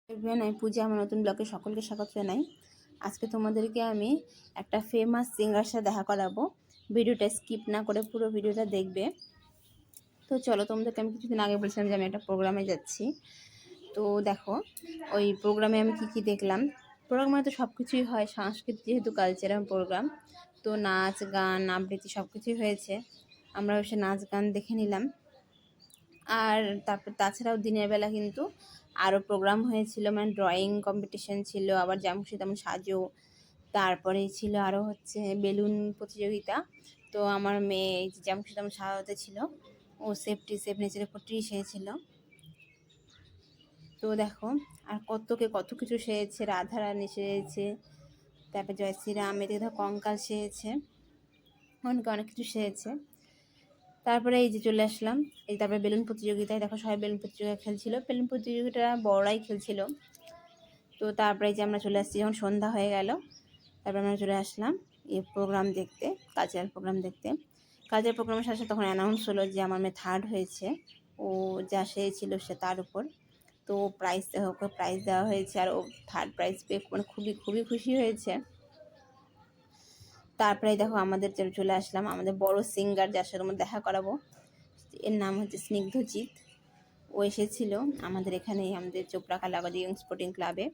Everyone, আমি পূজা। আমার নতুন ব্লগে সকলকে স্বাগত জানাই। আজকে তোমাদেরকে আমি একটা ফেমাস সিঙ্গার সাথে দেখা করাবো। ভিডিওটা স্কিপ না করে পুরো ভিডিওটা দেখবে। তো চলো, তোমাদেরকে আমি কিছুদিন আগে বলছিলাম যে আমি একটা প্রোগ্রামে যাচ্ছি। তো দেখো, ওই প্রোগ্রামে আমি কি দেখলাম। প্রোগ্রামে তো সব কিছুই হয়, সাংস্কৃতিক যেহেতু কালচারাল প্রোগ্রাম, তো নাচ গান আবৃত্তি সব কিছুই হয়েছে। আমরা সে নাচ গান দেখে নিলাম। আর তারপর তাছাড়াও দিনের বেলা কিন্তু আরও প্রোগ্রাম হয়েছিল, মানে ড্রয়িং কম্পিটিশন ছিল, আবার যেমন সে তেমন সাজো, তারপরে ছিল আরও হচ্ছে বেলুন প্রতিযোগিতা। তো আমার মেয়ে যেমন সে তেমন সাজাতে ছিল, ও সেফ নিচের উপর সেজেছিল। তো দেখো, আর কত কিছু সেজেছে, রাধারানী সেজেছে, তারপর জয় শ্রীরাম, এদিকে ধর কঙ্কাল সেজেছে, অনেক কিছু সেজেছে। তারপরে এই যে চলে আসলাম, এই তারপরে বেলুন প্রতিযোগিতায় দেখো সবাই বেলুন প্রতিযোগিতা খেলছিল। বেলুন প্রতিযোগিতা বড়রাই খেলছিল। তো তারপরে যে আমরা চলে আসছি, যখন সন্ধ্যা হয়ে গেল, তারপরে আমরা চলে আসলাম এই প্রোগ্রাম দেখতে, কালচারাল প্রোগ্রাম দেখতে। কালচারাল প্রোগ্রামের সাথে তখন অ্যানাউন্স হলো যে আমার মেয়ে থার্ড হয়েছে, ও যা সেছিল সে তার উপর। তো ওকে প্রাইজ দেওয়া হয়েছে, আর ও থার্ড প্রাইজ পেয়ে মানে খুবই খুশি হয়েছে। তারপরে দেখো আমাদের চলে আসলাম আমাদের বড় সিঙ্গার, যার সাথে আমরা দেখা করাবো। এর নাম হচ্ছে স্নিগ্ধজিৎ। ও এসেছিল আমাদের এখানে, আমাদের চোপড়া কালাবাদি ইয়ং স্পোর্টিং ক্লাবে।